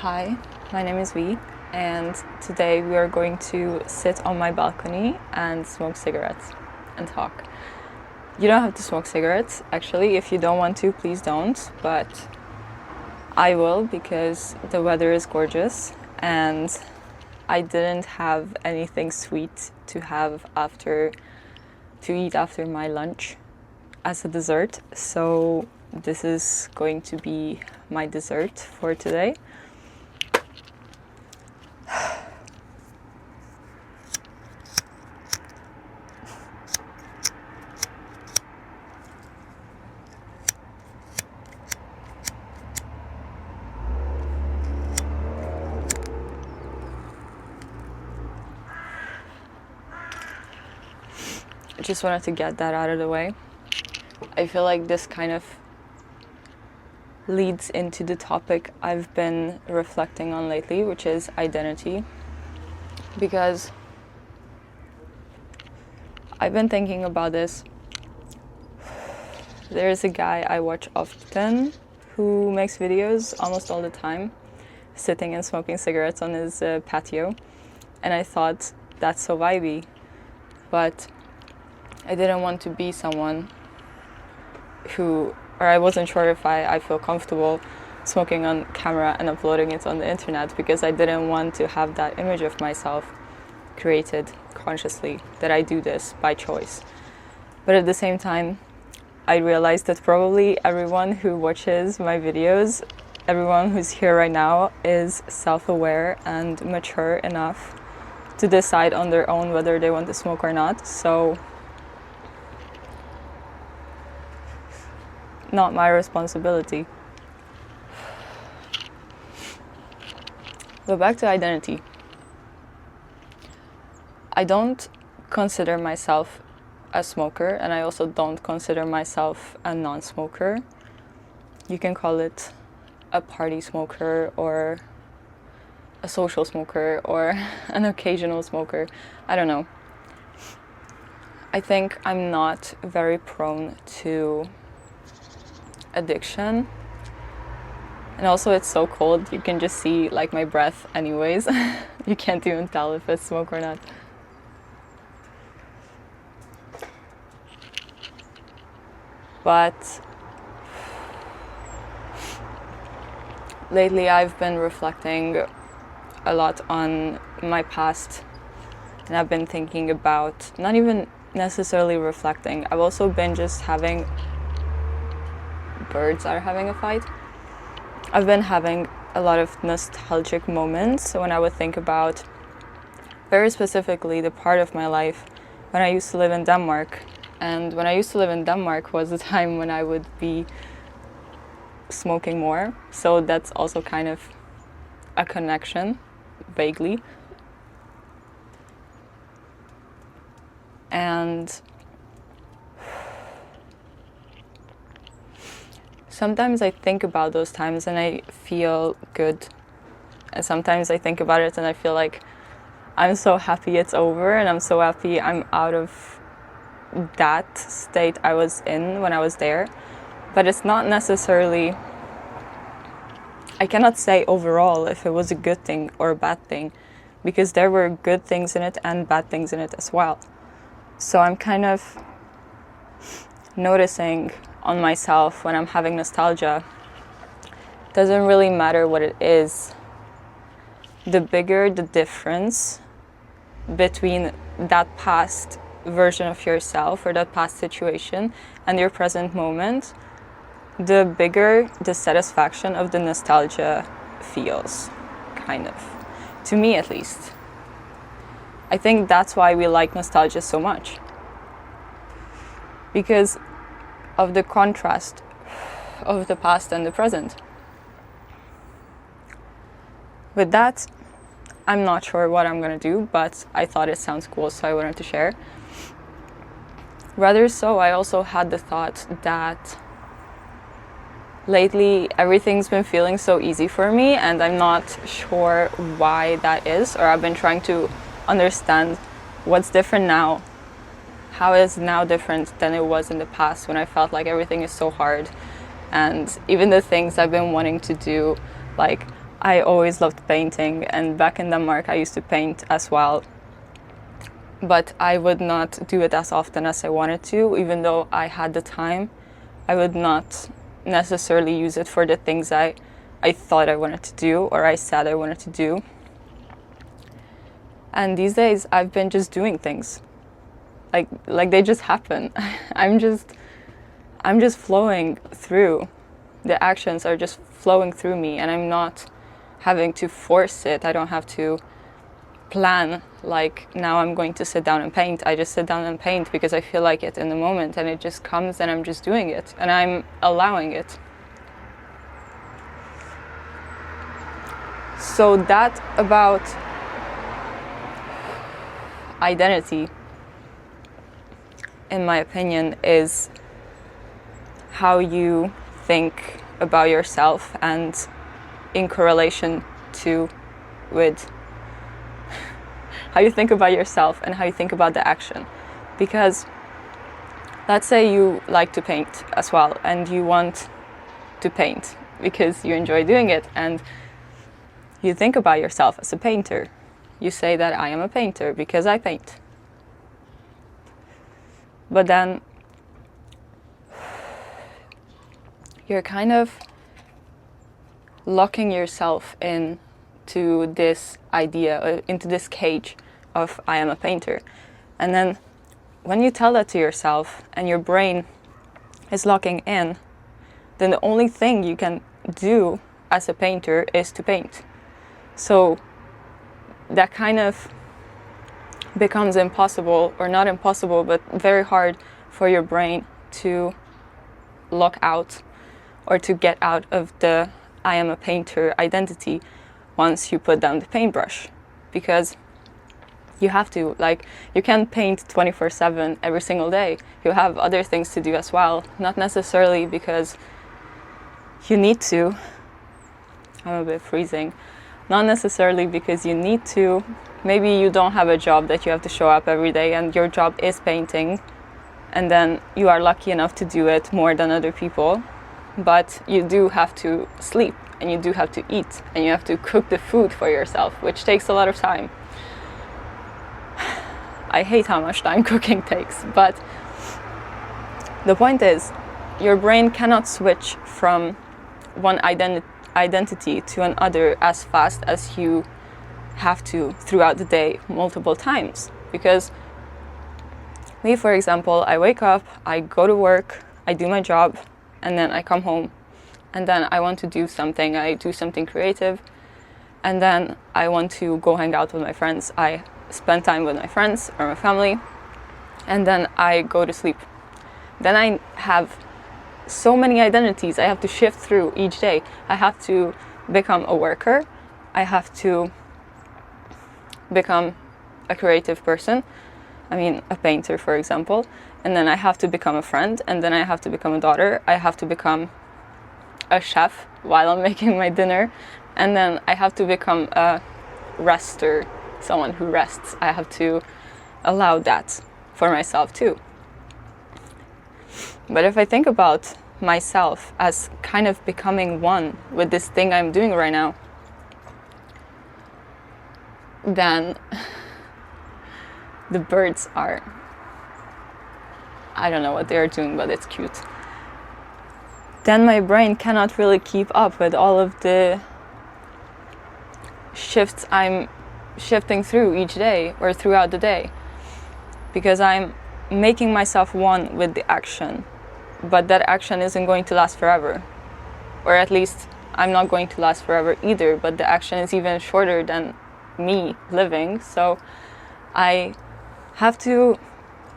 Hi, my name is Vi, and today we are going to sit on my balcony and smoke cigarettes and talk. You don't have to smoke cigarettes, actually. If you don't want to, please don't, but I will because the weather is gorgeous and I didn't have anything sweet to eat after my lunch as a dessert, so this is going to be my dessert for today. I just wanted to get that out of the way. I feel like this kind of leads into the topic I've been reflecting on lately, which is identity. Because I've been thinking about this. There's a guy I watch often who makes videos almost all the time, sitting and smoking cigarettes on his patio. And I thought, that's so vibey. But I didn't want to be someone or I wasn't sure if I feel comfortable smoking on camera and uploading it on the internet, because I didn't want to have that image of myself created consciously, that I do this by choice. But at the same time, I realized that probably everyone who watches my videos, everyone who's here right now, is self-aware and mature enough to decide on their own whether they want to smoke or not. So not my responsibility. But back to identity. I don't consider myself a smoker, and I also don't consider myself a non-smoker. You can call it a party smoker or a social smoker or an occasional smoker. I don't know. I think I'm not very prone to addiction, and also it's so cold, you can just see like my breath anyways. You can't even tell if it's smoke or not. But lately I've been reflecting a lot on my past, and I've been thinking about, not even necessarily reflecting, I've also been just having birds are having a fight. I've been having a lot of nostalgic moments when I would think about, very specifically, the part of my life when I used to live in Denmark. And when I used to live in Denmark was the time when I would be smoking more. So that's also kind of a connection, vaguely. And sometimes I think about those times and I feel good. And sometimes I think about it and I feel like I'm so happy it's over, and I'm so happy I'm out of that state I was in when I was there. But it's not necessarily, I cannot say overall if it was a good thing or a bad thing, because there were good things in it and bad things in it as well. So I'm kind of noticing on myself when I'm having nostalgia, it doesn't really matter what it is. The bigger the difference between that past version of yourself or that past situation and your present moment, the bigger the satisfaction of the nostalgia feels, kind of. To me, at least. I think that's why we like nostalgia so much. Because of the contrast of the past and the present. With that, I'm not sure what I'm gonna do, but I thought it sounds cool, so I wanted to share. Rather so, I also had the thought that lately everything's been feeling so easy for me, and I'm not sure why that is, or I've been trying to understand what's different now. How is now different than it was in the past when I felt like everything is so hard, and even the things I've been wanting to do, like I always loved painting, and back in Denmark I used to paint as well. But I would not do it as often as I wanted to. Even though I had the time, I would not necessarily use it for the things I thought I wanted to do, or I said I wanted to do. And these days I've been just doing things. Like they just happen. I'm just flowing through. The actions are just flowing through me, and I'm not having to force it. I don't have to plan, like, now I'm going to sit down and paint. I just sit down and paint because I feel like it in the moment, and it just comes, and I'm just doing it, and I'm allowing it. So that about identity, in my opinion, is how you think about yourself, and in correlation to with how you think about yourself and how you think about the action. Because let's say you like to paint as well, and you want to paint because you enjoy doing it, and you think about yourself as a painter. You say that I am a painter because I paint. But then you're kind of locking yourself into this idea, into this cage of I am a painter. And then when you tell that to yourself and your brain is locking in, then the only thing you can do as a painter is to paint. So that kind of becomes impossible, or not impossible, but very hard for your brain to lock out or to get out of the I am a painter identity once you put down the paintbrush. Because you have to, like, you can't paint 24/7 every single day. You have other things to do as well, not necessarily because you need to. I'm a bit freezing. Not necessarily because you need to. Maybe you don't have a job that you have to show up every day, and your job is painting, and then you are lucky enough to do it more than other people. But you do have to sleep, and you do have to eat, and you have to cook the food for yourself, which takes a lot of time. I hate how much time cooking takes, but the point is, your brain cannot switch from one identity to another as fast as you have to throughout the day multiple times. Because me, for example, I wake up, I go to work, I do my job, and then I come home, and then I want to do something. I do something creative, and then I want to go hang out with my friends. I spend time with my friends or my family, and then I go to sleep. Then I have so many identities I have to shift through each day. I have to become a worker, I have to become a creative person, I mean a painter, for example, and then I have to become a friend, and then I have to become a daughter, I have to become a chef while I'm making my dinner, and then I have to become a rester, someone who rests. I have to allow that for myself too. But if I think about myself as kind of becoming one with this thing I'm doing right now, then the birds are, I don't know what they are doing, but it's cute. Then my brain cannot really keep up with all of the shifts I'm shifting through each day or throughout the day, because I'm making myself one with the action, but that action isn't going to last forever, or at least I'm not going to last forever either, but the action is even shorter than me living. So I have to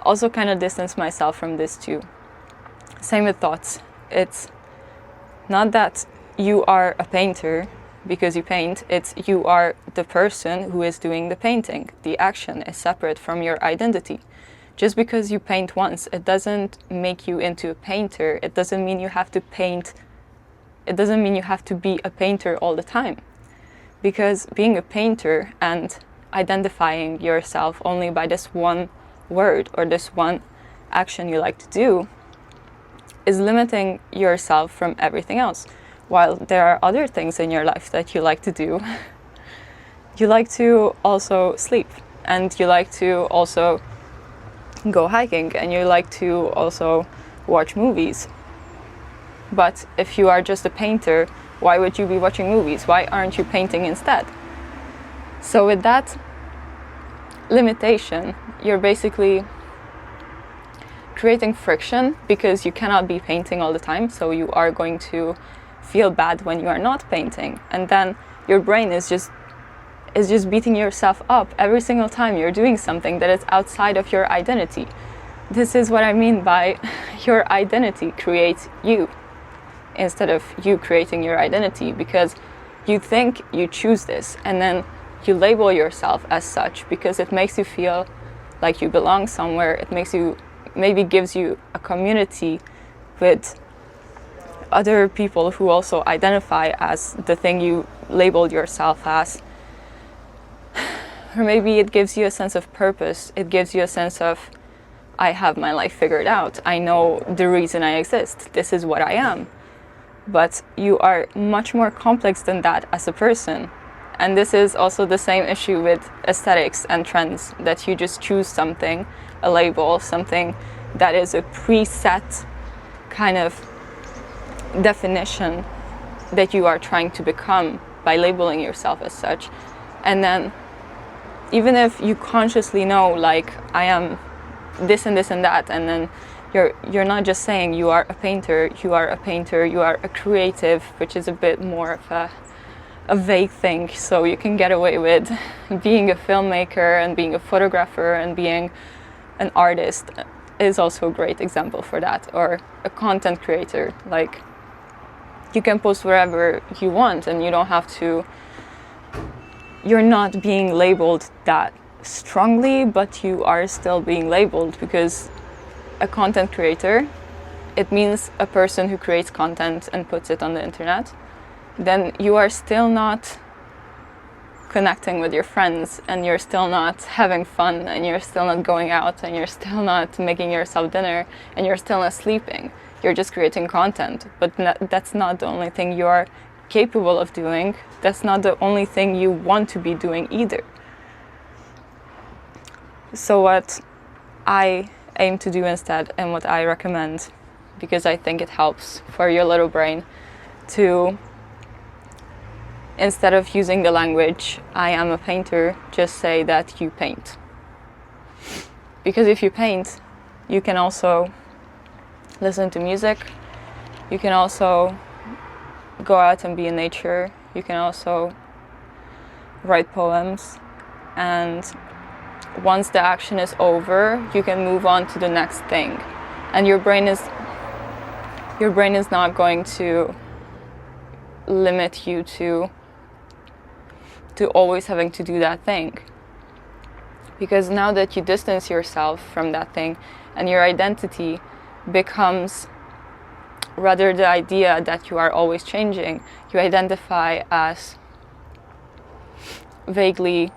also kind of distance myself from this too. Same with thoughts. It's not that you are a painter because you paint, it's you are the person who is doing the painting. The action is separate from your identity. Just because you paint once, it doesn't make you into a painter. It doesn't mean you have to paint. It doesn't mean you have to be a painter all the time. Because being a painter and identifying yourself only by this one word or this one action you like to do is limiting yourself from everything else. while there are other things in your life that you like to do. You like to also sleep, and you like to also go hiking, and you like to also watch movies. But if you are just a painter, why would you be watching movies? Why aren't you painting instead? So with that limitation, you're basically creating friction, because you cannot be painting all the time, so you are going to feel bad when you are not painting, and then your brain is just beating yourself up every single time you're doing something that is outside of your identity. This is what I mean by your identity creates you, instead of you creating your identity, because you think you choose this, and then you label yourself as such because it makes you feel like you belong somewhere. It makes you, maybe gives you a community with other people who also identify as the thing you labeled yourself as. Or maybe it gives you a sense of purpose. It gives you a sense of, I have my life figured out. I know the reason I exist. This is what I am. But you are much more complex than that as a person. And this is also the same issue with aesthetics and trends, that you just choose something, a label, something that is a preset kind of definition that you are trying to become by labeling yourself as such. And then even if you consciously know, like, I am this and this and that, and then you're not just saying you are a painter, you are a painter, you are a creative, which is a bit more of a vague thing. So you can get away with being a filmmaker and being a photographer and being an artist is also a great example for that. Or a content creator, like, you can post wherever you want, and you don't have to, you're not being labeled that strongly, but you are still being labeled, because a content creator, it means a person who creates content and puts it on the internet. Then you are still not connecting with your friends, and you're still not having fun, and you're still not going out, and you're still not making yourself dinner, and you're still not sleeping. You're just creating content, but that's not the only thing you are capable of doing. That's not the only thing you want to be doing either. So what I aim to do instead, and what I recommend, because I think it helps for your little brain, to, instead of using the language, I am a painter, just say that you paint. Because if you paint, you can also listen to music, you can also go out and be in nature, you can also write poems, and once the action is over, you can move on to the next thing. And your brain is not going to limit you to always having to do that thing. Because now that you distance yourself from that thing, and your identity becomes rather the idea that you are always changing, you identify as vaguely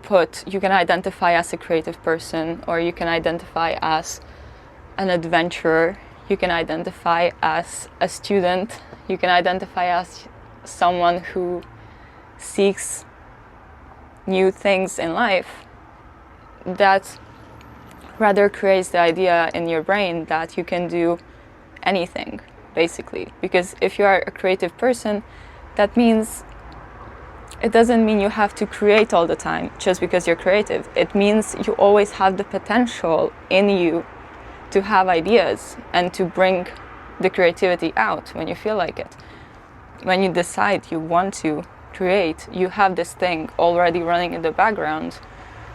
put, you can identify as a creative person, or you can identify as an adventurer, you can identify as a student, you can identify as someone who seeks new things in life. That rather creates the idea in your brain that you can do anything, basically. Because if you are a creative person, that means, it doesn't mean you have to create all the time just because you're creative. It means you always have the potential in you to have ideas and to bring the creativity out when you feel like it. When you decide you want to create, you have this thing already running in the background,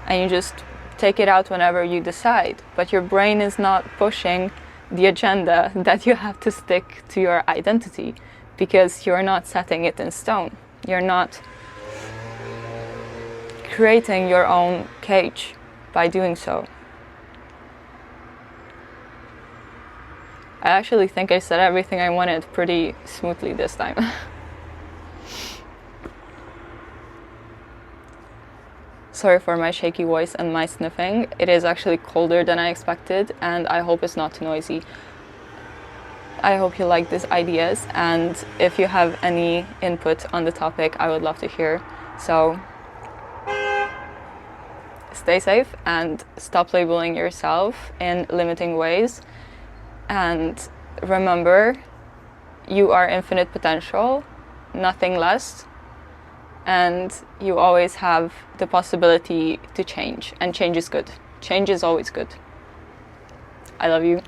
and you just take it out whenever you decide. But your brain is not pushing the agenda that you have to stick to your identity, because you're not setting it in stone. You're not creating your own cage by doing so. I actually think I said everything I wanted pretty smoothly this time. Sorry for my shaky voice and my sniffing. It is actually colder than I expected, and I hope it's not too noisy. I hope you like these ideas, and if you have any input on the topic, I would love to hear. So stay safe and stop labeling yourself in limiting ways. And remember, you are infinite potential, nothing less. And you always have the possibility to change. And change is good. Change is always good. I love you.